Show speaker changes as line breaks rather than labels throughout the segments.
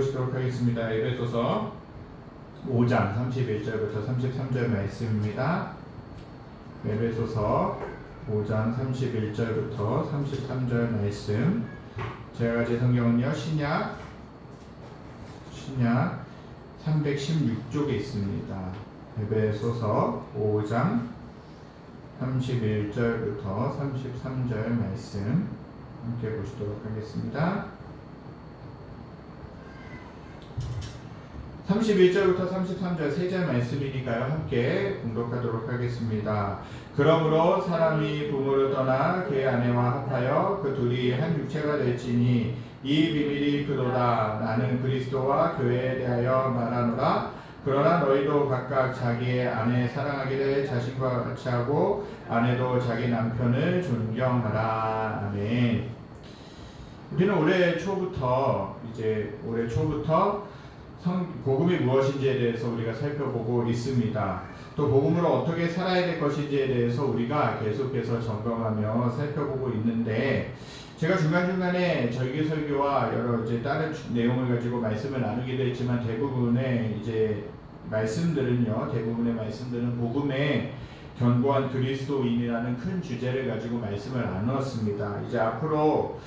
보시도록 하겠습니다. 에베소서 5장 31절부터 33절 말씀입니다. 에베소서 5장 31절부터 33절 말씀. 제가 가진 성경은요, 신약 316쪽에 있습니다. 에베소서 5장 31절부터 33절 말씀 함께 보시도록 하겠습니다. 31절부터 33절 세 절 말씀이니까요, 함께 공독하도록 하겠습니다. 그러므로 사람이 부모를 떠나 그의 아내와 합하여 그 둘이 한 육체가 될지니 이 비밀이 그도다. 나는 그리스도와 교회에 대하여 말하노라. 그러나 너희도 각각 자기의 아내 사랑하기를 자신과 같이 하고 아내도 자기 남편을 존경하라. 아멘. 우리는 올해 초부터 복음이 무엇인지에 대해서 우리가 살펴보고 있습니다. 또 복음으로 어떻게 살아야 될 것인지에 대해서 우리가 계속해서 점검하며 살펴보고 있는데, 제가 중간중간에 절기 설교와 여러 다른 내용을 가지고 말씀을 나누기도 했지만 대부분의 말씀들은 복음의 견고한 그리스도인이라는 큰 주제를 가지고 말씀을 나누었습니다. 이제 앞으로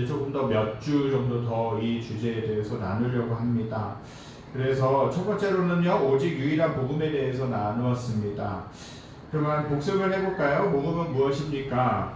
조금 더 몇 주 정도 더 이 주제에 대해서 나누려고 합니다. 그래서 첫 번째로는요, 오직 유일한 복음에 대해서 나누었습니다. 그러면 복습을 해볼까요? 복음은 무엇입니까?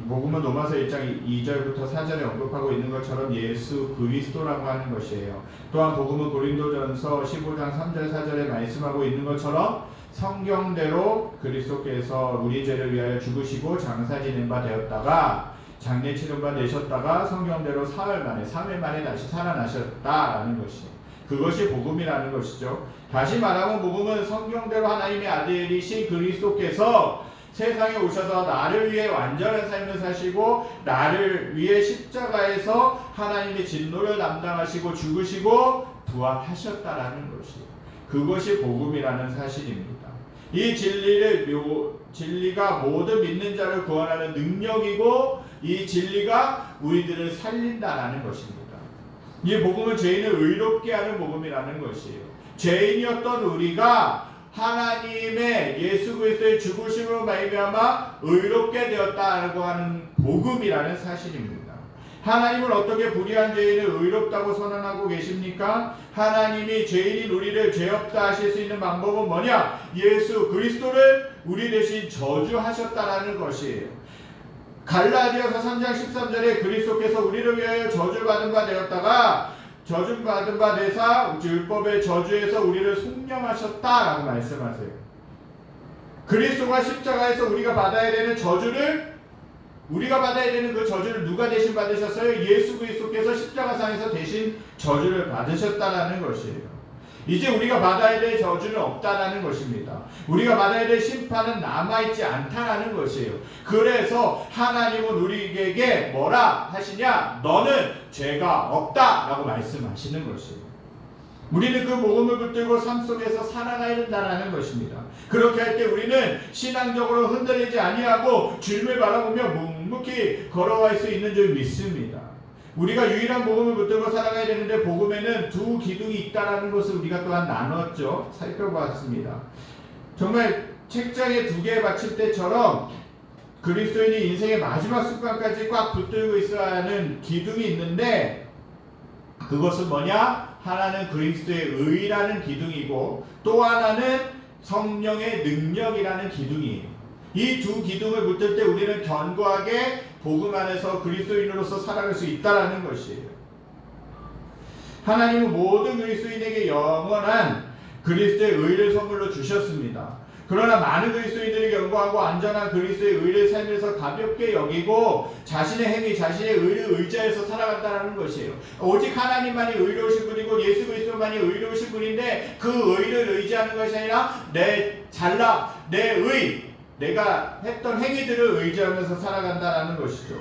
복음은 로마서 1장 2절부터 4절에 언급하고 있는 것처럼 예수 그리스도라고 하는 것이에요. 또한 복음은 고린도전서 15장 3절 4절에 말씀하고 있는 것처럼 성경대로 그리스도께서 우리 죄를 위하여 죽으시고 장사 지낸 바 되었다가 장례 치른 바 되셨다가 성경대로 사흘 만에 3일 만에 다시 살아나셨다라는 것이에요. 그것이 복음이라는 것이죠. 다시 말하면 복음은 성경대로 하나님의 아들이신 그리스도께서 세상에 오셔서 나를 위해 완전한 삶을 사시고 나를 위해 십자가에서 하나님의 진노를 담당하시고 죽으시고 부활하셨다라는 것이에요. 그것이 복음이라는 사실입니다. 이 진리가 모든 믿는 자를 구원하는 능력이고 이 진리가 우리들을 살린다라는 것입니다. 이 복음은 죄인을 의롭게 하는 복음이라는 것이에요. 죄인이었던 우리가 하나님의 예수 그리스도의 죽으심으로 말미암아 의롭게 되었다고 하는 복음이라는 사실입니다. 하나님은 어떻게 불의한 죄인을 의롭다고 선언하고 계십니까? 하나님이 죄인인 우리를 죄 없다 하실 수 있는 방법은 뭐냐? 예수 그리스도를 우리 대신 저주하셨다라는 것이에요. 갈라디아서 3장 13절에 그리스도께서 우리를 위하여 저주받은 바 되었다가 저주받은 바 되사 율법의 저주에서 우리를 속량하셨다라고 말씀하세요. 그리스도가 십자가에서 우리가 받아야 되는 그 저주를 누가 대신 받으셨어요? 예수 그리스도께서 십자가상에서 대신 저주를 받으셨다라는 것이에요. 이제 우리가 받아야 될 저주는 없다라는 것입니다. 우리가 받아야 될 심판은 남아있지 않다라는 것이에요. 그래서 하나님은 우리에게 뭐라 하시냐? 너는 죄가 없다라고 말씀하시는 것이에요. 우리는 그 복음을 붙들고 삶 속에서 살아가야 된다는 것입니다. 그렇게 할 때 우리는 신앙적으로 흔들리지 아니하고 주님을 바라보며 묵묵히 걸어갈 수 있는 줄 믿습니다. 우리가 유일한 복음을 붙들고 살아가야 되는데 복음에는 두 기둥이 있다는 것을 우리가 또한 나눴죠. 살펴봤습니다. 정말 책장에 두 개의 받침대처럼 그리스도인이 인생의 마지막 순간까지 꽉 붙들고 있어야 하는 기둥이 있는데, 그것은 뭐냐? 하나는 그리스도의 의라는 기둥이고 또 하나는 성령의 능력이라는 기둥이에요. 이 두 기둥을 붙들 때 우리는 견고하게 복음 안에서 그리스도인으로서 살아갈 수 있다는 것이에요. 하나님은 모든 그리스도인에게 영원한 그리스도의 의를 선물로 주셨습니다. 그러나 많은 그리스도인들이 견고하고 안전한 그리스도의 의를 살면서 가볍게 여기고 자신의 행위, 자신의 의를 의지해서 살아간다는 것이에요. 오직 하나님만이 의로우신 분이고 예수 그리스도만이 의로우신 분인데 그 의를 의지하는 것이 아니라 내 잘남, 내 의, 내가 했던 행위들을 의지하면서 살아간다는 것이죠.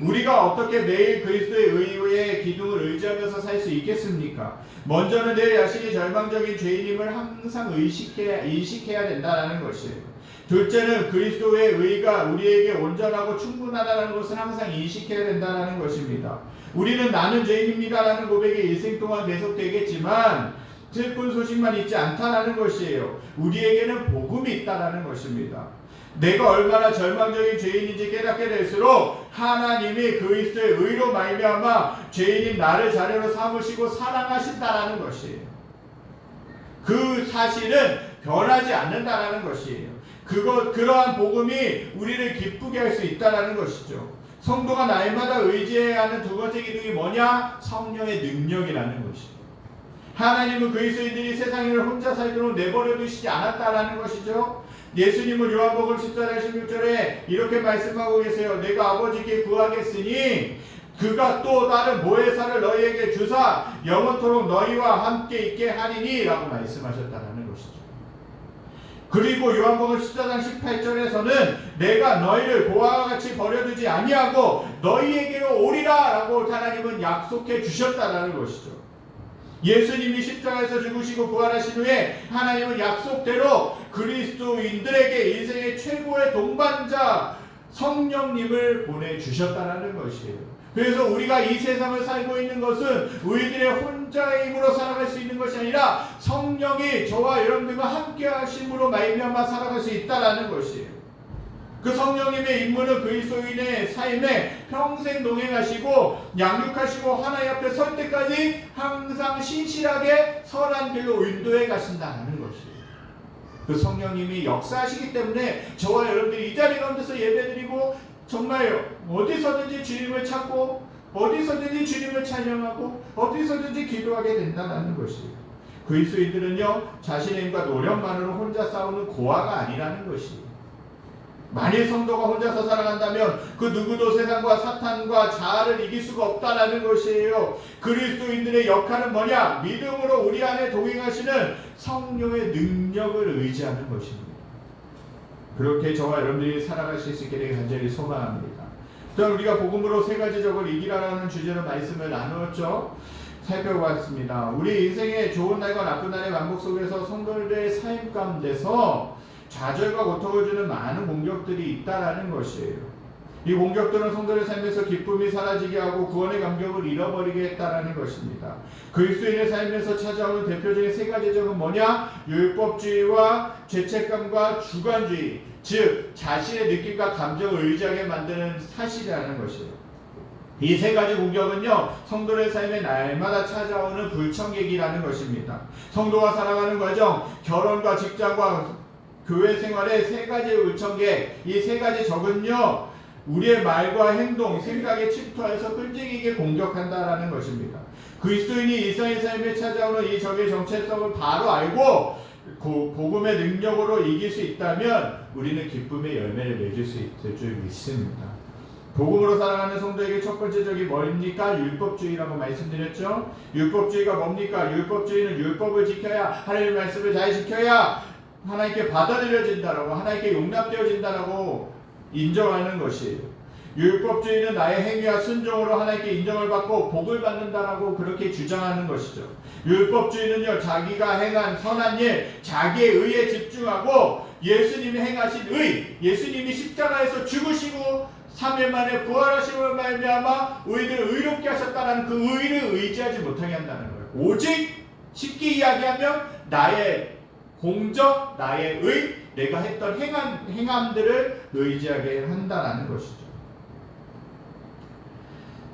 우리가 어떻게 매일 그리스도의 의의 기둥을 의지하면서 살 수 있겠습니까? 먼저는 내 자신이 절망적인 죄인임을 항상 인식해야 된다는 것이에요. 둘째는 그리스도의 의가 우리에게 온전하고 충분하다는 것을 항상 인식해야 된다는 것입니다. 우리는 나는 죄인입니다라는 고백이 일생 동안 계속되겠지만 슬픈 소식만 있지 않다라는 것이에요. 우리에게는 복음이 있다라는 것입니다. 내가 얼마나 절망적인 죄인인지 깨닫게 될수록 하나님이 그리스도의 의로 말미암아 죄인인 나를 자녀로 삼으시고 사랑하신다라는 것이에요. 그 사실은 변하지 않는다라는 것이에요. 그러한 복음이 우리를 기쁘게 할 수 있다라는 것이죠. 성도가 날마다 의지해야 하는 두 번째 기둥이 뭐냐? 성령의 능력이라는 것이죠. 하나님은 그리스도인들이 세상을 혼자 살도록 내버려 두시지 않았다라는 것이죠. 예수님은 요한복음 14장 16절에 이렇게 말씀하고 계세요. 내가 아버지께 구하겠으니 그가 또 다른 보혜사를 너희에게 주사 영원토록 너희와 함께 있게 하리니 라고 말씀하셨다라는 것이죠. 그리고 요한복음 14장 18절에서는 내가 너희를 고아와 같이 버려두지 아니하고 너희에게로 오리라 라고 하나님은 약속해 주셨다라는 것이죠. 예수님이 십자가에서 죽으시고 부활하신 후에 하나님은 약속대로 그리스도인들에게 인생의 최고의 동반자 성령님을 보내주셨다는 것이에요. 그래서 우리가 이 세상을 살고 있는 것은 우리들의 혼자의 힘으로 살아갈 수 있는 것이 아니라 성령이 저와 여러분들과 함께 하심으로 말미암아 살아갈 수 있다는 것이에요. 그 성령님의 임무는 그리스도인의 삶에 평생 동행하시고 양육하시고 하나님 앞에 설 때까지 항상 신실하게 선한 길로 인도해 가신다는 것이에요. 그 성령님이 역사하시기 때문에 저와 여러분들이 이 자리 가운데서 예배드리고 정말 어디서든지 주님을 찾고 어디서든지 주님을 찬양하고 어디서든지 기도하게 된다는 것이에요. 그리스도인들은요 자신의 힘과 노력만으로 혼자 싸우는 고아가 아니라는 것이에요. 만일 성도가 혼자서 살아간다면 그 누구도 세상과 사탄과 자아를 이길 수가 없다라는 것이에요. 그리스도인들의 역할은 뭐냐? 믿음으로 우리 안에 동행하시는 성령의 능력을 의지하는 것입니다. 그렇게 저와 여러분들이 살아가실 수 있게 되길 간절히 소망합니다. 자, 우리가 복음으로 세 가지 적을 이기라라는 주제로 말씀을 나누었죠. 살펴봤습니다. 우리 인생의 좋은 날과 나쁜 날의 반복 속에서 성도들의 삶 가운데서 좌절과 고통을 주는 많은 공격들이 있다라는 것이에요. 이 공격들은 성도의 삶에서 기쁨이 사라지게 하고 구원의 감격을 잃어버리게 했다라는 것입니다. 그리스도인의 삶에서 찾아오는 대표적인 세 가지 적은 뭐냐? 율법주의와 죄책감과 주관주의, 즉 자신의 느낌과 감정을 의지하게 만드는 사실이라는 것이에요. 이 세 가지 공격은요 성도의 삶에 날마다 찾아오는 불청객이라는 것입니다. 성도가 살아가는 과정, 결혼과 직장과 교회 생활의 세 가지 울청객, 이 세 가지 적은요 우리의 말과 행동, 생각에 침투하여서 끈질기게 공격한다라는 것입니다. 그리스도인이 일상의 삶에 찾아오는 이 적의 정체성을 바로 알고 복음의 능력으로 이길 수 있다면 우리는 기쁨의 열매를 맺을 수 있을 줄 믿습니다. 복음으로 살아가는 성도에게 첫 번째 적이 뭡니까? 율법주의라고 말씀드렸죠. 율법주의가 뭡니까? 율법주의는 율법을 지켜야, 하나님의 말씀을 잘 지켜야 하나님께 받아들여진다라고, 하나님께 용납되어진다라고 인정하는 것이에요. 율법주의는 나의 행위와 순종으로 하나님께 인정을 받고 복을 받는다라고 그렇게 주장하는 것이죠. 율법주의는요 자기가 행한 선한 일, 자기의 의에 집중하고 예수님이 행하신 의, 예수님이 십자가에서 죽으시고 3일 만에 부활하심을 말미암아 우리들을 의롭게 하셨다는 그 의를 의지하지 못하게 한다는 거예요. 오직 쉽게 이야기하면 나의 공적, 나의 의, 내가 했던 행함들을 의지하게 한다는 것이죠.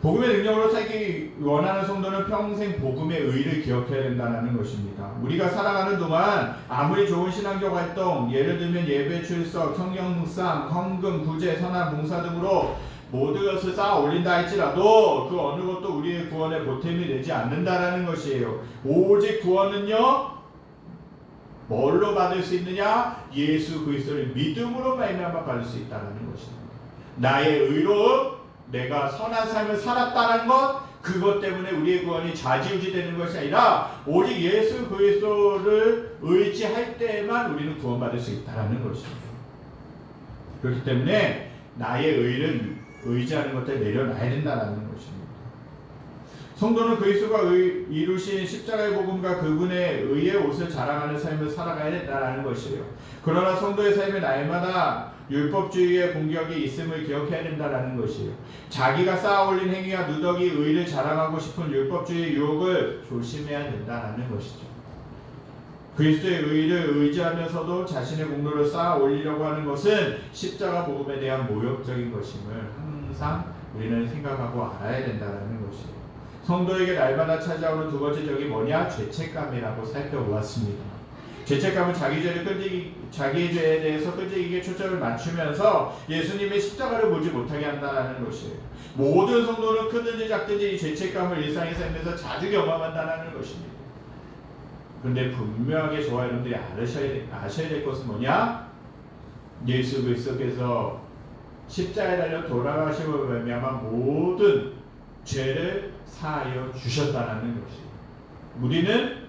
복음의 능력으로 살기 원하는 성도는 평생 복음의 의를 기억해야 된다는 것입니다. 우리가 살아가는 동안 아무리 좋은 신앙적 활동, 예를 들면 예배 출석, 성경 묵상, 헌금, 구제, 선한 봉사 등으로 모든 것을 쌓아 올린다 할지라도 그 어느 것도 우리의 구원에 보탬이 되지 않는다라는 것이에요. 오직 구원은요 뭘로 받을 수 있느냐? 예수 그리스도를 믿음으로 말미암아 받을 수 있다는 것입니다. 나의 의로 내가 선한 삶을 살았다는 것, 그것 때문에 우리의 구원이 좌지우지되는 것이 아니라 오직 예수 그리스도를 의지할 때에만 우리는 구원받을 수 있다는 것입니다. 그렇기 때문에 나의 의를 의지하는 것들 내려놔야 된다는 것입니다. 성도는 그리스도가 이루신 십자가의 복음과 그분의 의의 옷을 자랑하는 삶을 살아가야 된다는 것이에요. 그러나 성도의 삶에 날마다 율법주의의 공격이 있음을 기억해야 된다는 것이에요. 자기가 쌓아올린 행위와 누더기 의를 자랑하고 싶은 율법주의의 유혹을 조심해야 된다는 것이죠. 그리스도의 의를 의지하면서도 자신의 공로를 쌓아 올리려고 하는 것은 십자가 복음에 대한 모욕적인 것임을 항상 우리는 생각하고 알아야 된다는 것이에요. 성도에게 날마다 찾아오는 두 번째 적이 뭐냐? 죄책감이라고 살펴보았습니다. 죄책감은 자기의 죄에 대해서 끈질기게 초점을 맞추면서 예수님의 십자가를 보지 못하게 한다는 것이에요. 모든 성도는 크든지 작든지 이 죄책감을 일상의 삶에서 자주 경험한다는 것입니다. 그런데 분명하게 저와 여러분들이 아셔야 될 것은 뭐냐? 예수 그리스도께서 십자가에 달려 돌아가심으로 말미암아 모든 죄를 사하여 주셨다는 것이에요.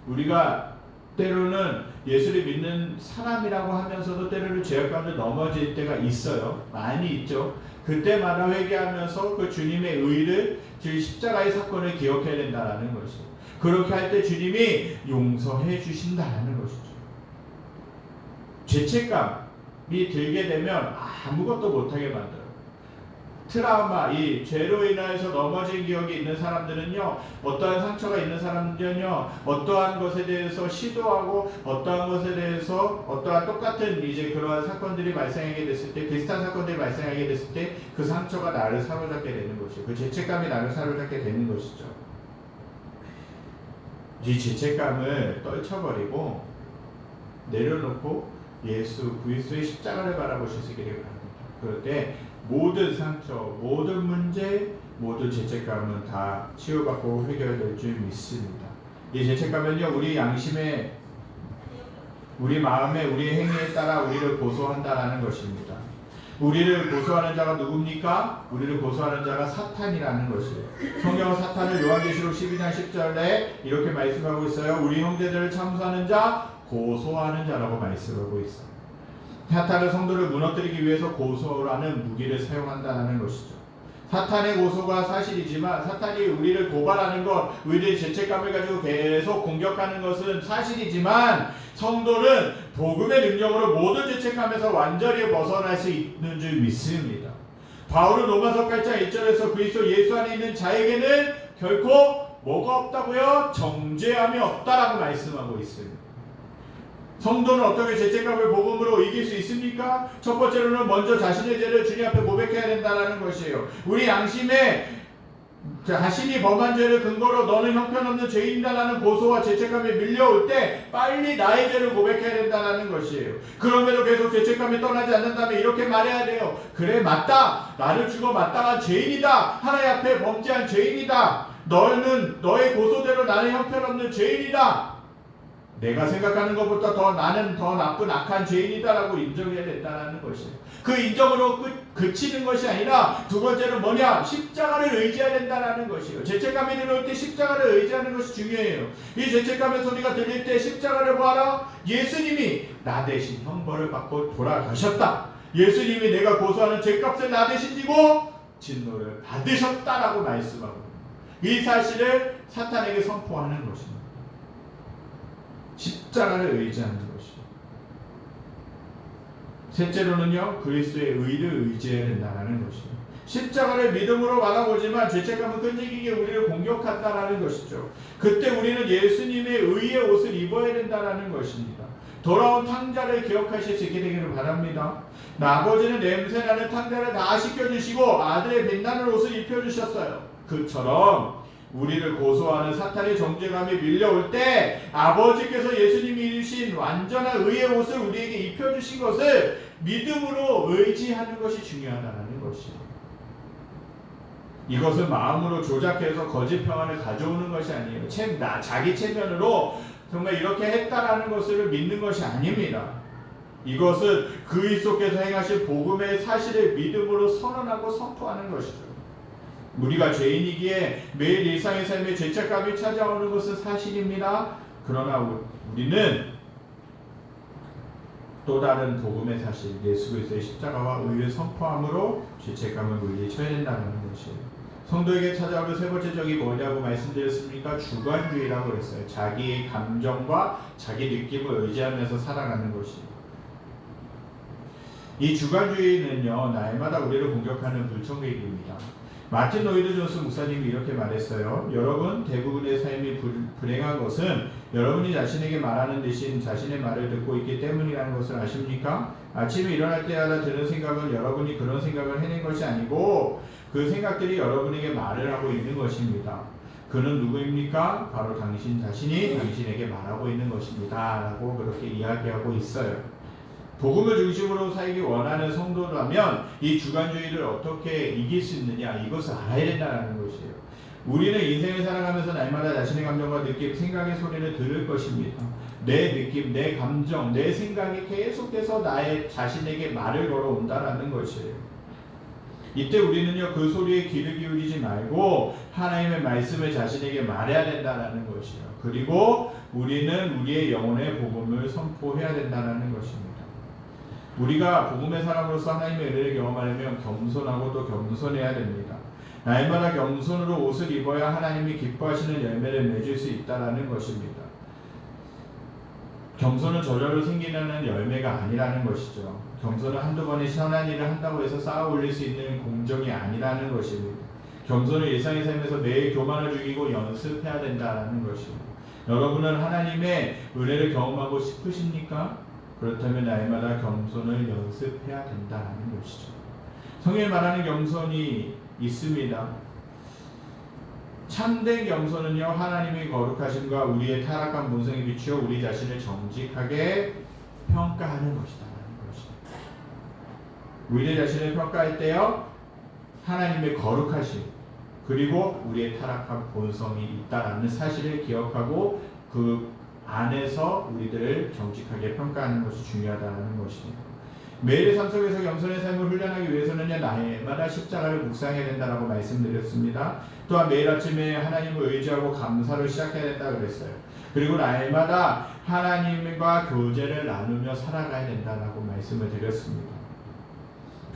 우리가 때로는 예수를 믿는 사람이라고 하면서도 때로는 죄악 가운데 넘어질 때가 있어요. 많이 있죠. 그때마다 회개하면서 그 주님의 의를, 즉 십자가의 사건을 기억해야 된다는 것이에요. 그렇게 할 때 주님이 용서해 주신다는 것이죠. 죄책감이 들게 되면 아무것도 못하게 만들어요. 트라우마, 이 죄로 인하여서 넘어진 기억이 있는 사람들은요, 어떠한 상처가 있는 사람들은요, 어떠한 것에 대해서 시도하고 어떠한 것에 대해서 어떠한 똑같은 이제 그러한 사건들이 발생하게 됐을 때, 비슷한 사건들이 발생하게 됐을 때 그 상처가 나를 사로잡게 되는 것이에요. 그 죄책감이 나를 사로잡게 되는 것이죠. 이 죄책감을 떨쳐버리고 내려놓고 예수 그리스도의 십자가를 바라보시기를 바랍니다. 그럴 때 모든 상처, 모든 문제, 모든 죄책감은 다 치유받고 해결될 줄 믿습니다. 이 죄책감은요, 우리 양심에, 우리 마음에, 우리의 행위에 따라 우리를 고소한다라는 것입니다. 우리를 고소하는 자가 누굽니까? 우리를 고소하는 자가 사탄이라는 것이에요. 성경은 사탄을 요한계시록 12장 10절에 이렇게 말씀하고 있어요. 우리 형제들을 참수하는 자, 고소하는 자라고 말씀하고 있어요. 사탄은 성도를 무너뜨리기 위해서 고소라는 무기를 사용한다는 것이죠. 사탄의 고소가 사실이지만, 사탄이 우리를 고발하는 것, 우리의 죄책감을 가지고 계속 공격하는 것은 사실이지만, 성도는 복음의 능력으로 모든 죄책감에서 완전히 벗어날 수 있는 줄 믿습니다. 바울은 로마서 8장 1절에서 그리스도 예수 안에 있는 자에게는 결코 뭐가 없다고요? 정죄함이 없다라고 말씀하고 있습니다. 성도는 어떻게 죄책감을 복음으로 이길 수 있습니까? 첫 번째로는 먼저 자신의 죄를 주님 앞에 고백해야 된다는 것이에요. 우리 양심에 자신이 범한 죄를 근거로 너는 형편없는 죄인이다라는 고소와 죄책감이 밀려올 때 빨리 나의 죄를 고백해야 된다는 것이에요. 그럼에도 계속 죄책감이 떠나지 않는다면 이렇게 말해야 돼요. 그래, 맞다. 나를 죽어 마땅한 죄인이다. 하나님 앞에 범죄한 죄인이다. 너는 너의 고소대로 나는 형편없는 죄인이다. 내가 생각하는 것보다 나는 더 나쁜 악한 죄인이다라고 인정해야 된다는 것이에요. 그 인정으로 그치는 것이 아니라 두 번째는 뭐냐? 십자가를 의지해야 된다는 것이에요. 죄책감이 들어올 때 십자가를 의지하는 것이 중요해요. 이 죄책감의 소리가 들릴 때 십자가를 보아라. 예수님이 나 대신 형벌을 받고 돌아가셨다. 예수님이 내가 고소하는 죄값을 나 대신 지고 진노를 받으셨다라고 말씀하고 이 사실을 사탄에게 선포하는 것입니다. 십자가를 의지하는 것이요. 셋째로는요, 그리스도의 의를 의지해야 된다는 것이요. 십자가를 믿음으로 바라보지만 죄책감은 끈질기게 우리를 공격한다는 것이죠. 그때 우리는 예수님의 의의 옷을 입어야 된다는 것입니다. 돌아온 탕자를 기억하실 수 있게 되기를 바랍니다. 아버지는 냄새나는 탕자를 다 씻겨주시고 아들의 빛나는 옷을 입혀주셨어요. 그처럼 우리를 고소하는 사탄의 정죄감이 밀려올 때 아버지께서 예수님이 이루신 완전한 의의 옷을 우리에게 입혀주신 것을 믿음으로 의지하는 것이 중요하다는 것이에요. 이것은 마음으로 조작해서 거짓 평안을 가져오는 것이 아니에요. 자기 체면으로 정말 이렇게 했다라는 것을 믿는 것이 아닙니다. 이것은 그리스도께서 행하신 복음의 사실을 믿음으로 선언하고 선포하는 것이죠. 우리가 죄인이기에 매일 일상의 삶에 죄책감이 찾아오는 것은 사실입니다. 그러나 우리는 또 다른 복음의 사실, 예수 그리스도의 십자가와 의를 선포함으로 죄책감을 물리쳐야 된다는 것이에요. 성도에게 찾아오는 세 번째 적이 뭐냐고 말씀드렸습니까? 주관주의라고 그랬어요. 자기의 감정과 자기 느낌을 의지하면서 살아가는 것이. 이 주관주의는요, 날마다 우리를 공격하는 불청객입니다. 마틴 로이드 존스 목사님이 이렇게 말했어요. 여러분, 대부분의 삶이 불행한 것은 여러분이 자신에게 말하는 대신 자신의 말을 듣고 있기 때문이라는 것을 아십니까? 아침에 일어날 때마다 드는 생각은 여러분이 그런 생각을 해낸 것이 아니고 그 생각들이 여러분에게 말을 하고 있는 것입니다. 그는 누구입니까? 바로 당신 자신이 당신에게 말하고 있는 것입니다. 라고 그렇게 이야기하고 있어요. 복음을 중심으로 살기 원하는 성도라면 이 주관주의를 어떻게 이길 수 있느냐, 이것을 알아야 된다는 것이에요. 우리는 인생을 살아가면서 날마다 자신의 감정과 느낌, 생각의 소리를 들을 것입니다. 내 느낌, 내 감정, 내 생각이 계속해서 나의 자신에게 말을 걸어온다는 것이에요. 이때 우리는요, 그 소리에 귀를 기울이지 말고 하나님의 말씀을 자신에게 말해야 된다는 것이에요. 그리고 우리는 우리의 영혼의 복음을 선포해야 된다는 것입니다. 우리가 복음의 사람으로서 하나님의 은혜를 경험하려면 겸손하고 또 겸손해야 됩니다. 날마다 겸손으로 옷을 입어야 하나님이 기뻐하시는 열매를 맺을 수 있다는 것입니다. 겸손은 저절로 생기는 열매가 아니라는 것이죠. 겸손은 한두 번의 선한 일을 한다고 해서 쌓아 올릴 수 있는 공정이 아니라는 것입니다. 겸손은 일상의 삶에서 매일 교만을 죽이고 연습해야 된다는 것입니다. 여러분은 하나님의 은혜를 경험하고 싶으십니까? 그렇다면 날마다 겸손을 연습해야 된다는 것이죠. 성경에 말하는 겸손이 있습니다. 참된 겸손은요, 하나님의 거룩하심과 우리의 타락한 본성에 비추어 우리 자신을 정직하게 평가하는 것이다라는 것입니다. 우리 자신을 평가할 때요, 하나님의 거룩하심 그리고 우리의 타락한 본성이 있다라는 사실을 기억하고 그 안에서 우리들을 정직하게 평가하는 것이 중요하다는 것입니다. 매일의 삶 속에서 겸손의 삶을 훈련하기 위해서는요, 날마다 십자가를 묵상해야 된다라고 말씀드렸습니다. 또한 매일 아침에 하나님을 의지하고 감사로 시작해야 된다 그랬어요. 그리고 날마다 하나님과 교제를 나누며 살아가야 된다라고 말씀을 드렸습니다.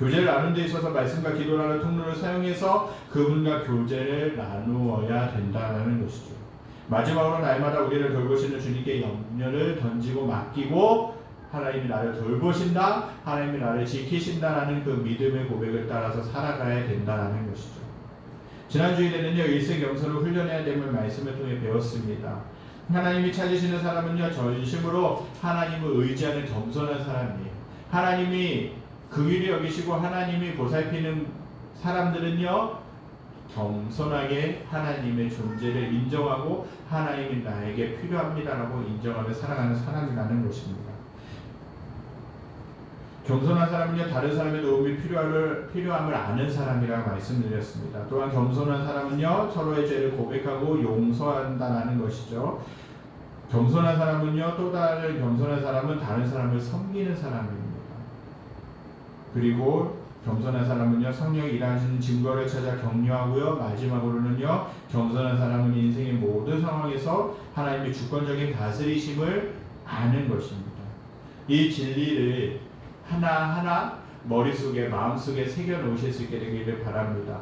교제를 나누는 데 있어서 말씀과 기도라는 통로를 사용해서 그분과 교제를 나누어야 된다는 것이죠. 마지막으로 날마다 우리를 돌보시는 주님께 염려를 던지고 맡기고 하나님이 나를 돌보신다, 하나님이 나를 지키신다라는 그 믿음의 고백을 따라서 살아가야 된다는 것이죠. 지난 주일에는요, 일생 겸손을 훈련해야 됨을 말씀을 통해 배웠습니다. 하나님이 찾으시는 사람은요, 전심으로 하나님을 의지하는 겸손한 사람이에요. 하나님이 긍휼히 여기시고 하나님이 보살피는 사람들은요, 겸손하게 하나님의 존재를 인정하고 하나님이 나에게 필요합니다라고 인정하며 살아가는 사람이라는 것입니다. 겸손한 사람은요, 다른 사람의 도움이 필요함을 아는 사람이라고 말씀드렸습니다. 또한 겸손한 사람은요, 서로의 죄를 고백하고 용서한다는 것이죠. 겸손한 사람은요, 또 다른 겸손한 사람은 다른 사람을 섬기는 사람입니다. 그리고 겸손한 사람은요, 성령이 일하시는 증거를 찾아 격려하고요, 마지막으로는요, 겸손한 사람은 인생의 모든 상황에서 하나님의 주권적인 다스리심을 아는 것입니다. 이 진리를 하나하나 머릿속에, 마음속에 새겨놓으실 수 있게 되기를 바랍니다.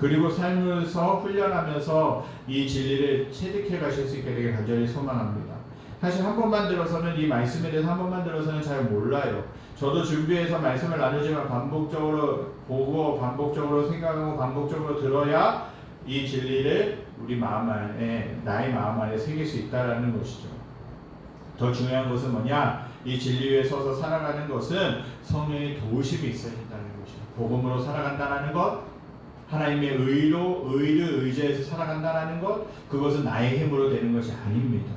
그리고 삶에서 훈련하면서 이 진리를 체득해 가실 수 있게 되길 간절히 소망합니다. 사실 한 번만 들어서는, 이 말씀에 대해서 한 번만 들어서는 잘 몰라요. 저도 준비해서 말씀을 나누지만 반복적으로 보고 반복적으로 생각하고 반복적으로 들어야 이 진리를 우리 마음 안에, 나의 마음 안에 새길 수 있다는 것이죠. 더 중요한 것은 뭐냐? 이 진리 위에 서서 살아가는 것은 성령의 도우심이 있어야 된다는 것이죠. 복음으로 살아간다는 것, 하나님의 의를 의지해서 살아간다는 것, 그것은 나의 힘으로 되는 것이 아닙니다.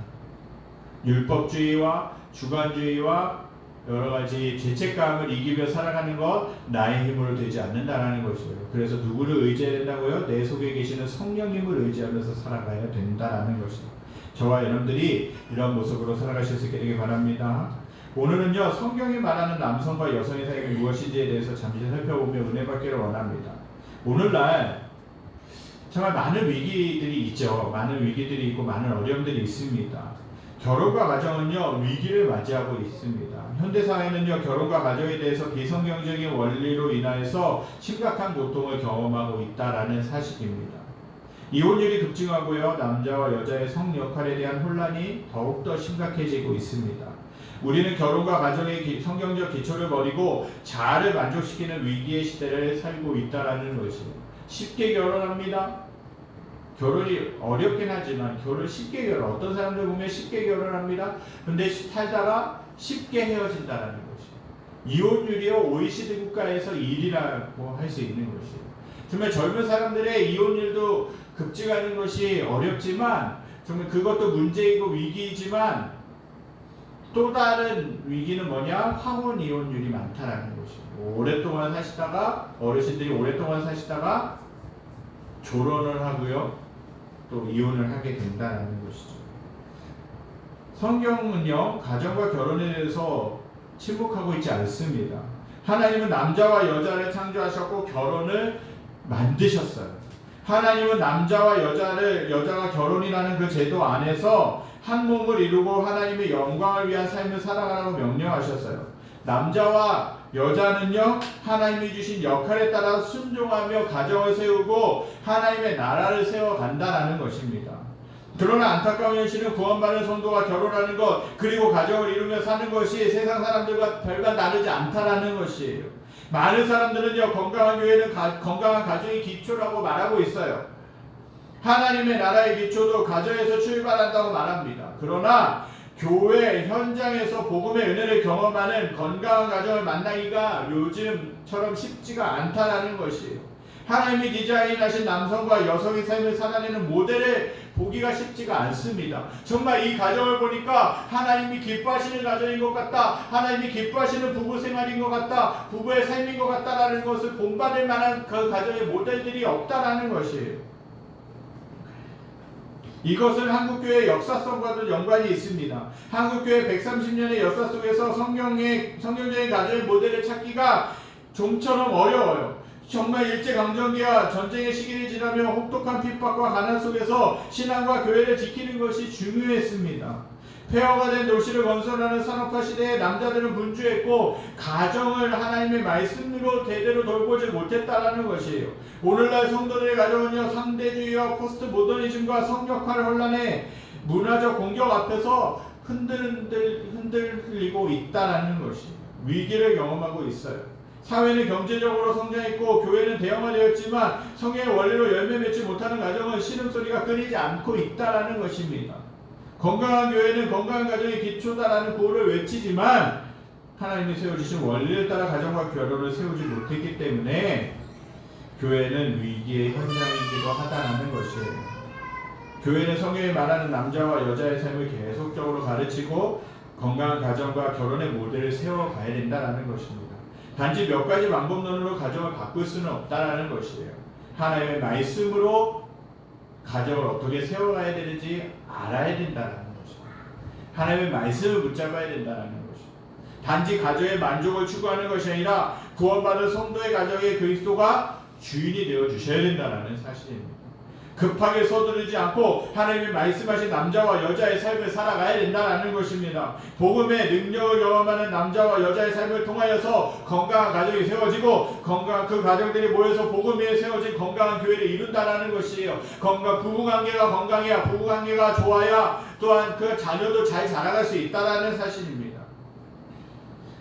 율법주의와 주관주의와 여러 가지 죄책감을 이기며 살아가는 것, 나의 힘으로 되지 않는다는 것이에요. 그래서 누구를 의지해야 된다고요? 내 속에 계시는 성령님을 의지하면서 살아가야 된다는 것이에요. 저와 여러분들이 이런 모습으로 살아가실 수 있게 되길 바랍니다. 오늘은요, 성경이 말하는 남성과 여성의 사역이 무엇인지에 대해서 잠시 살펴보며 은혜 받기를 원합니다. 오늘날 정말 많은 위기들이 있죠. 많은 위기들이 있고 많은 어려움들이 있습니다. 결혼과 가정은요 위기를 맞이하고 있습니다. 현대사회는요 결혼과 가정에 대해서 비성경적인 원리로 인하여서 심각한 고통을 경험하고 있다라는 사실입니다. 이혼율이 급증하고요 남자와 여자의 성 역할에 대한 혼란이 더욱더 심각해지고 있습니다. 우리는 결혼과 가정의 성경적 기초를 버리고 자아를 만족시키는 위기의 시대를 살고 있다라는 것이에요. 쉽게 결혼합니다. 결혼이 어렵긴 하지만 결혼 쉽게 어떤 사람들 보면 쉽게 결혼합니다. 근데 살다가 쉽게 헤어진다라는 것이에요. 이혼율이요 OECD 국가에서 1위라고 할 수 있는 것이에요. 정말 젊은 사람들의 이혼율도 급증하는 것이 어렵지만 정말 그것도 문제이고 위기이지만 또 다른 위기는 뭐냐? 황혼 이혼율이 많다라는 것이에요. 오랫동안 사시다가 어르신들이 오랫동안 사시다가 졸혼을 하고요. 또 이혼을 하게 된다는 것이죠. 성경은요 가정과 결혼에 대해서 침묵하고 있지 않습니다. 하나님은 남자와 여자를 창조하셨고 결혼을 만드셨어요. 하나님은 남자와 여자가 결혼이라는 그 제도 안에서 한 몸을 이루고 하나님의 영광을 위한 삶을 살아가라고 명령하셨어요. 남자와 여자는요 하나님이 주신 역할에 따라 순종하며 가정을 세우고 하나님의 나라를 세워간다는 것입니다. 그러나 안타까운 현실은 구원받은 성도가 결혼하는 것 그리고 가정을 이루며 사는 것이 세상 사람들과 별반 다르지 않다라는 것이에요. 많은 사람들은요 건강한 교회는 건강한 가정이 기초라고 말하고 있어요. 하나님의 나라의 기초도 가정에서 출발한다고 말합니다. 그러나 교회 현장에서 복음의 은혜를 경험하는 건강한 가정을 만나기가 요즘처럼 쉽지가 않다라는 것이에요. 하나님이 디자인하신 남성과 여성의 삶을 살아내는 모델을 보기가 쉽지가 않습니다. 정말 이 가정을 보니까 하나님이 기뻐하시는 가정인 것 같다. 하나님이 기뻐하시는 부부 생활인 것 같다. 부부의 삶인 것 같다라는 것을 본받을 만한 그 가정의 모델들이 없다라는 것이에요. 이것은 한국교회의 역사성과도 연관이 있습니다. 한국교회 130년의 역사 속에서 성경적인 가정의 모델을 찾기가 좀처럼 어려워요. 정말 일제강점기와 전쟁의 시기를 지나며 혹독한 핍박과 가난 속에서 신앙과 교회를 지키는 것이 중요했습니다. 폐허가 된 도시를 건설하는 산업화 시대에 남자들은 분주했고 가정을 하나님의 말씀으로 제대로 돌보지 못했다라는 것이에요. 오늘날 성도들의 가정은요 상대주의와 포스트 모더니즘과 성역할 혼란의 문화적 공격 앞에서 흔들리고 있다라는 것이 위기를 경험하고 있어요. 사회는 경제적으로 성장했고 교회는 대형화되었지만 성경의 원리로 열매 맺지 못하는 가정은 신음소리가 끊이지 않고 있다라는 것입니다. 건강한 교회는 건강한 가정의 기초다라는 구호를 외치지만 하나님이 세워주신 원리를 따라 가정과 결혼을 세우지 못했기 때문에 교회는 위기의 현장이기도 하다는 것이에요. 교회는 성경이 말하는 남자와 여자의 삶을 계속적으로 가르치고 건강한 가정과 결혼의 모델을 세워가야 된다는 것입니다. 단지 몇 가지 방법론으로 가정을 바꿀 수는 없다는 것이에요. 하나님의 말씀으로 가정을 어떻게 세워가야 되는지 알아야 된다는 것입니다. 하나님의 말씀을 붙잡아야 된다는 것입니다. 단지 가정의 만족을 추구하는 것이 아니라 구원받은 성도의 가정에 그리스도가 주인이 되어 주셔야 된다는 사실입니다. 급하게 서두르지 않고 하나님이 말씀하신 남자와 여자의 삶을 살아가야 된다는 것입니다. 복음의 능력을 경험하는 남자와 여자의 삶을 통하여서 건강한 가정이 세워지고 건강한 그 가정들이 모여서 복음 위에 세워진 건강한 교회를 이룬다는 것이에요. 부부관계가 건강해야 부부관계가 좋아야 또한 그 자녀도 잘 자라갈 수 있다는 사실입니다.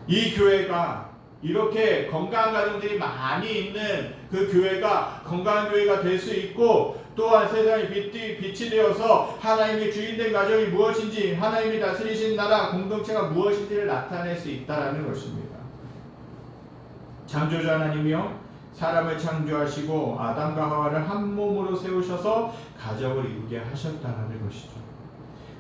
이 교회가 이렇게 건강한 가정들이 많이 있는 그 교회가 건강한 교회가 될 수 있고 또한 세상의 빛이 되어서 하나님의 주인된 가정이 무엇인지 하나님이 다스리신 나라 공동체가 무엇인지를 나타낼 수 있다는 것입니다. 창조주 하나님이요 사람을 창조하시고 아담과 하와를 한 몸으로 세우셔서 가정을 이루게 하셨다는 것이죠.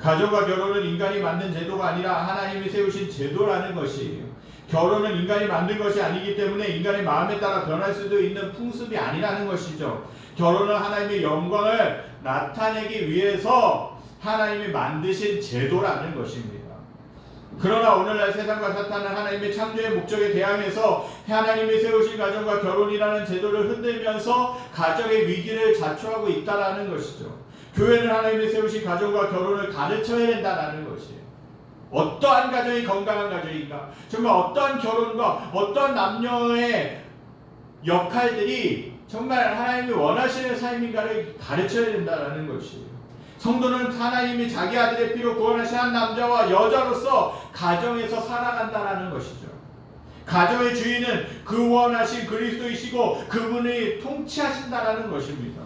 가정과 결혼은 인간이 만든 제도가 아니라 하나님이 세우신 제도라는 것이에요. 결혼은 인간이 만든 것이 아니기 때문에 인간의 마음에 따라 변할 수도 있는 풍습이 아니라는 것이죠. 결혼은 하나님의 영광을 나타내기 위해서 하나님이 만드신 제도라는 것입니다. 그러나 오늘날 세상과 사탄은 하나님의 창조의 목적에 대항해서 하나님이 세우신 가정과 결혼이라는 제도를 흔들면서 가정의 위기를 자초하고 있다는 것이죠. 교회는 하나님이 세우신 가정과 결혼을 가르쳐야 된다는 것이에요. 어떠한 가정이 건강한 가정인가? 정말 어떠한 결혼과 어떠한 남녀의 역할들이 정말 하나님이 원하시는 삶인가를 가르쳐야 된다는 것이에요. 성도는 하나님이 자기 아들의 피로 구원하신 한 남자와 여자로서 가정에서 살아간다는 것이죠. 가정의 주인은 그 구원하신 그리스도이시고 그분이 통치하신다는 것입니다.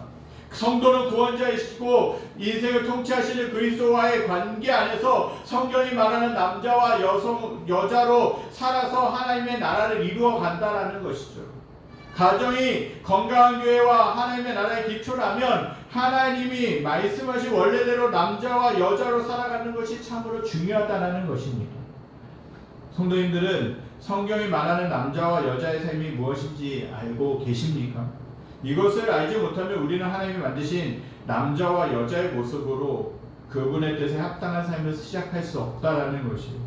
성도는 구원자이시고 인생을 통치하시는 그리스도와의 관계 안에서 성경이 말하는 남자와 여자로 살아서 하나님의 나라를 이루어 간다는 것이죠. 가정이 건강한 교회와 하나님의 나라의 기초라면 하나님이 말씀하신 원래대로 남자와 여자로 살아가는 것이 참으로 중요하다는 것입니다. 성도님들은 성경이 말하는 남자와 여자의 삶이 무엇인지 알고 계십니까? 이것을 알지 못하면 우리는 하나님이 만드신 남자와 여자의 모습으로 그분의 뜻에 합당한 삶을 시작할 수 없다라는 것이에요.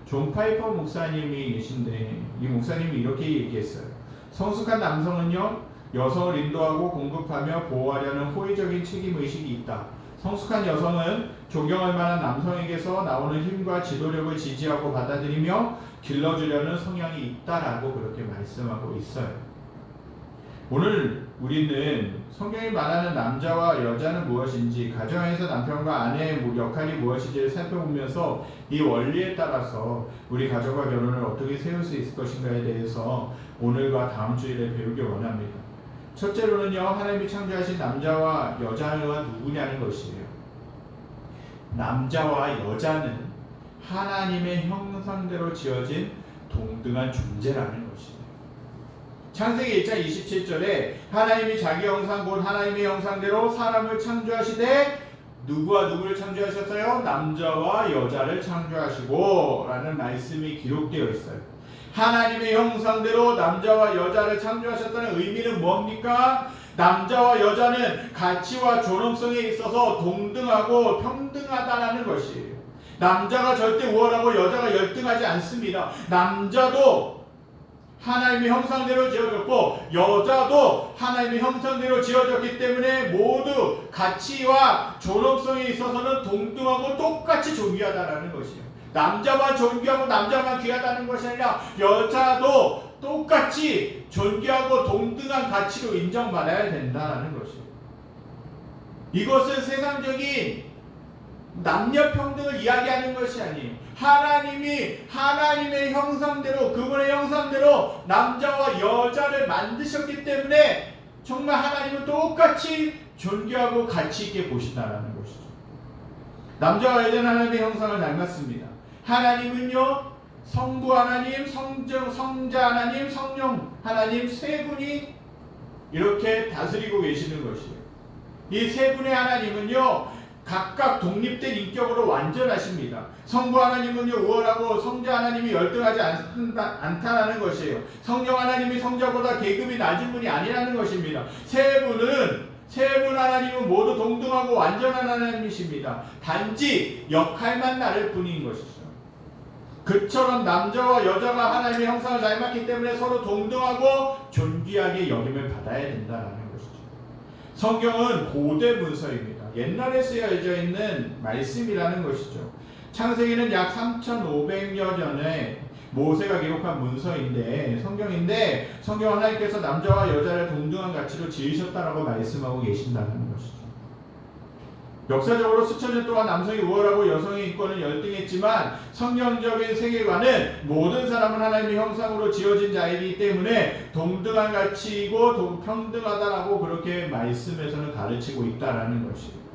존 파이퍼 목사님이 계신데 이 목사님이 이렇게 얘기했어요. 성숙한 남성은요, 여성을 인도하고 공급하며 보호하려는 호의적인 책임의식이 있다. 성숙한 여성은 존경할 만한 남성에게서 나오는 힘과 지도력을 지지하고 받아들이며 길러주려는 성향이 있다라고 그렇게 말씀하고 있어요. 오늘 우리는 성경이 말하는 남자와 여자는 무엇인지, 가정에서 남편과 아내의 역할이 무엇인지를 살펴보면서 이 원리에 따라서 우리 가정과 결혼을 어떻게 세울 수 있을 것인가에 대해서 오늘과 다음 주일에 배우기 원합니다. 첫째로는요, 하나님이 창조하신 남자와 여자가 누구냐는 것이에요. 남자와 여자는 하나님의 형상대로 지어진 동등한 존재라는 것이에요. 창세기 1장 27절에 하나님이 자기 형상 곧 하나님의 형상대로 사람을 창조하시되 누구와 누구를 창조하셨어요? 남자와 여자를 창조하시고 라는 말씀이 기록되어 있어요. 하나님의 형상대로 남자와 여자를 창조하셨다는 의미는 뭡니까? 남자와 여자는 가치와 존엄성에 있어서 동등하고 평등하다는 것이에요. 남자가 절대 우월하고 여자가 열등하지 않습니다. 남자도 하나님의 형상대로 지어졌고 여자도 하나님의 형상대로 지어졌기 때문에 모두 가치와 존엄성에 있어서는 동등하고 똑같이 존귀하다는 것이에요. 남자만 존귀하고 남자만 귀하다는 것이 아니라 여자도 똑같이 존귀하고 동등한 가치로 인정받아야 된다는 것이에요. 이것은 세상적인 남녀 평등을 이야기하는 것이 아니에요. 하나님이 하나님의 형상대로, 그분의 형상대로 남자와 여자를 만드셨기 때문에 정말 하나님은 똑같이 존귀하고 가치 있게 보신다는 것이죠. 남자와 여자는 하나님의 형상을 닮았습니다. 하나님은요, 성부 하나님, 성자 하나님, 성령 하나님 세 분이 이렇게 다스리고 계시는 것이에요. 이 세 분의 하나님은요, 각각 독립된 인격으로 완전하십니다. 성부 하나님은요, 우월하고 성자 하나님이 열등하지 않다는 것이에요. 성령 하나님이 성자보다 계급이 낮은 분이 아니라는 것입니다. 세 분 하나님은 모두 동등하고 완전한 하나님이십니다. 단지 역할만 다를 뿐인 것이죠. 그처럼 남자와 여자가 하나님의 형상을 닮았기 때문에 서로 동등하고 존귀하게 여김을 받아야 된다는 것이죠. 성경은 고대 문서입니다. 옛날에 쓰여져 있는 말씀이라는 것이죠. 창세기는 약 3,500여 년에 모세가 기록한 문서인데, 성경인데, 성경 하나님께서 남자와 여자를 동등한 가치로 지으셨다라고 말씀하고 계신다는 것이죠. 역사적으로 수천 년 동안 남성이 우월하고 여성의 인권은 열등했지만 성경적인 세계관은 모든 사람은 하나님의 형상으로 지어진 자이기 때문에 동등한 가치이고 평등하다라고 그렇게 말씀에서는 가르치고 있다라는 것이에요.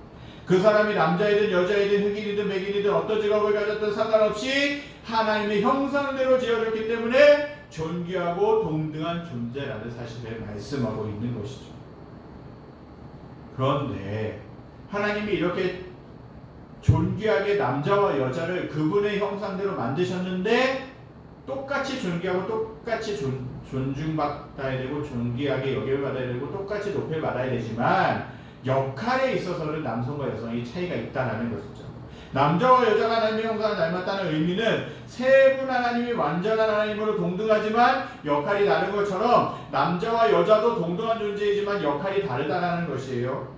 그 사람이 남자이든 여자이든 흑인이든 백인이든 어떤 직업을 가졌든 상관없이 하나님의 형상대로 지어졌기 때문에 존귀하고 동등한 존재라는 사실을 말씀하고 있는 것이죠. 그런데 하나님이 이렇게 존귀하게 남자와 여자를 그분의 형상대로 만드셨는데 똑같이 존귀하고 똑같이 존중받아야 되고 존귀하게 여겨받아야 되고 똑같이 높여받아야 되지만 역할에 있어서는 남성과 여성의 차이가 있다는 것이죠. 남자와 여자가 하나님의 형상을 닮았다는 의미는 세 분 하나님이 완전한 하나님으로 동등하지만 역할이 다른 것처럼 남자와 여자도 동등한 존재이지만 역할이 다르다는 것이에요.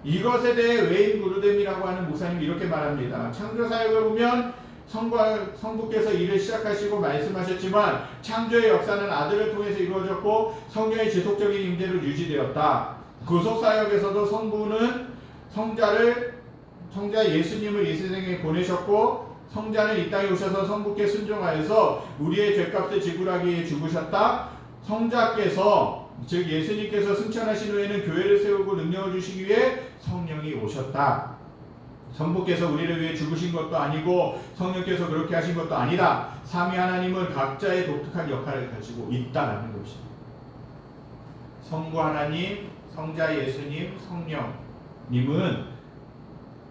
이것에 대해 웨인 무르뎀이라고 하는 목사님이 이렇게 말합니다. 창조 사역을 보면 성부께서 일을 시작하시고 말씀하셨지만 창조의 역사는 아들을 통해서 이루어졌고 성령의 지속적인 임재로 유지되었다. 구속 사역에서도 성부는 성자 예수님을 이 세상에 보내셨고 성자는 이 땅에 오셔서 성부께 순종하여서 우리의 죄값을 지불하기 위해 죽으셨다. 성자께서 즉 예수님께서 승천하신 후에는 교회를 세우고 능력을 주시기 위해 성령이 오셨다. 성부께서 우리를 위해 죽으신 것도 아니고 성령께서 그렇게 하신 것도 아니다. 삼위 하나님은 각자의 독특한 역할을 가지고 있다라는 것입니다. 성부 하나님, 성자 예수님, 성령님은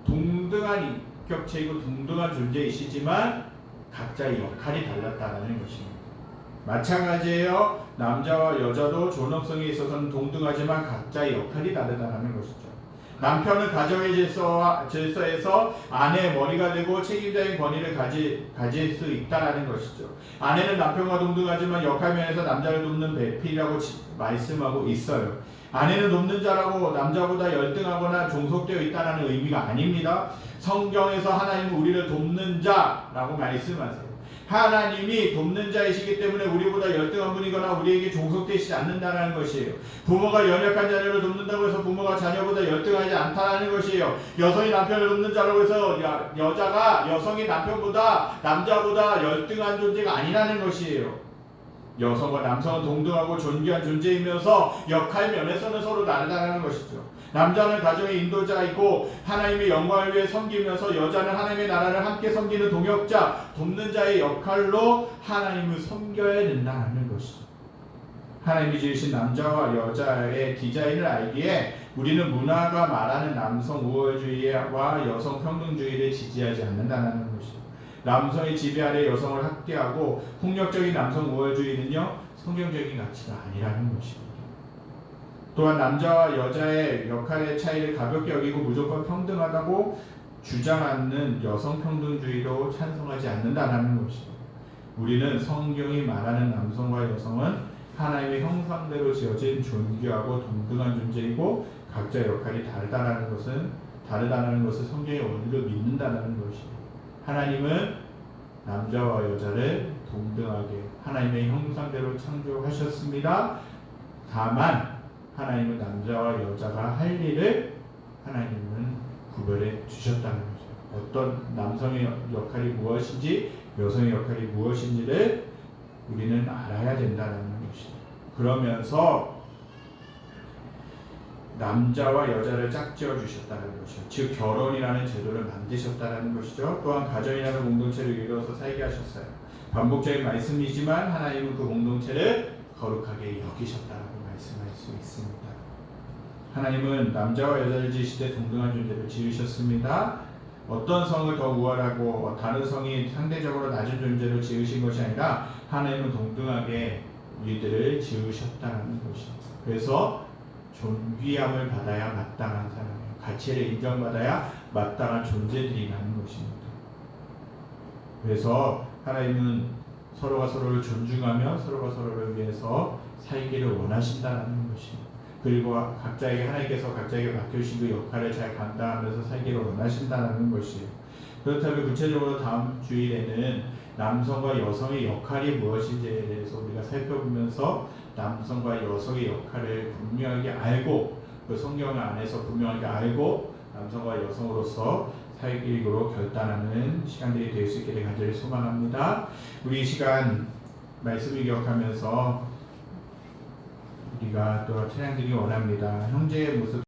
동등한 인격체이고 동등한 존재이시지만 각자의 역할이 달랐다라는 것입니다. 마찬가지예요. 남자와 여자도 존엄성에 있어서는 동등하지만 각자의 역할이 다르다는 것이죠. 남편은 가정의 질서에서 아내의 머리가 되고 책임자의 권위를 가질 수 있다는 것이죠. 아내는 남편과 동등하지만 역할면에서 남자를 돕는 배필이라고 말씀하고 있어요. 아내는 돕는 자라고 남자보다 열등하거나 종속되어 있다는 의미가 아닙니다. 성경에서 하나님은 우리를 돕는 자라고 말씀하세요. 하나님이 돕는 자이시기 때문에 우리보다 열등한 분이거나 우리에게 종속되시지 않는다는 것이에요. 부모가 연약한 자녀를 돕는다고 해서 부모가 자녀보다 열등하지 않다는 것이에요. 여성이 남편을 돕는 자라고 해서 여자가 여성이 남편보다 남자보다 열등한 존재가 아니라는 것이에요. 여성과 남성은 동등하고 존귀한 존재이면서 역할 면에서는 서로 다르다는 것이죠. 남자는 가정의 인도자이고 하나님의 영광을 위해 섬기면서 여자는 하나님의 나라를 함께 섬기는 동역자, 돕는 자의 역할로 하나님을 섬겨야 된다는 것이죠. 하나님이 지으신 남자와 여자의 디자인을 알기에 우리는 문화가 말하는 남성 우월주의와 여성 평등주의를 지지하지 않는다는 것이죠. 남성의 지배 아래 여성을 학대하고 폭력적인 남성 우월주의는요 성경적인 가치가 아니라는 것입니다. 또한 남자와 여자의 역할의 차이를 가볍게 여기고 무조건 평등하다고 주장하는 여성 평등주의도 찬성하지 않는다는 것입니다. 우리는 성경이 말하는 남성과 여성은 하나님의 형상대로 지어진 존귀하고 동등한 존재이고 각자의 역할이 다르다는 것을 성경의 원리로 믿는다는 것입니다. 하나님은 남자와 여자를 동등하게 하나님의 형상대로 창조하셨습니다. 다만 하나님은 남자와 여자가 할 일을 하나님은 구별해 주셨다는 거죠. 어떤 남성의 역할이 무엇인지 여성의 역할이 무엇인지를 우리는 알아야 된다는 것입니다. 그러면서 남자와 여자를 짝지어 주셨다는 것이죠. 즉 결혼이라는 제도를 만드셨다는 것이죠. 또한 가정이라는 공동체를 이루어서 살게 하셨어요. 반복적인 말씀이지만 하나님은 그 공동체를 거룩하게 여기셨다라고 말씀할 수 있습니다. 하나님은 남자와 여자를 지으실 때 동등한 존재를 지으셨습니다. 어떤 성을 더 우월하고 다른 성이 상대적으로 낮은 존재로 지으신 것이 아니라 하나님은 동등하게 우리들을 지으셨다는 것입니다. 그래서 존귀함을 받아야 마땅한 사람이에요. 가치를 인정받아야 마땅한 존재들이라는 것입니다. 그래서 하나님은 서로가 서로를 존중하며 서로가 서로를 위해서 살기를 원하신다는 것입니다. 그리고 각자에게 하나님께서 각자에게 맡겨주신 그 역할을 잘 감당하면서 살기를 원하신다는 것이에요. 그렇다면 구체적으로 다음 주일에는 남성과 여성의 역할이 무엇인지에 대해서 우리가 살펴보면서 남성과 여성의 역할을 분명하게 알고 그 성경 안에서 분명하게 알고 남성과 여성으로서 살기로 결단하는 시간들이 될 수 있기를 간절히 소망합니다. 우리 이 시간 말씀을 기억하면서 우리가 또 찬양드리기 원합니다. 형제의 모습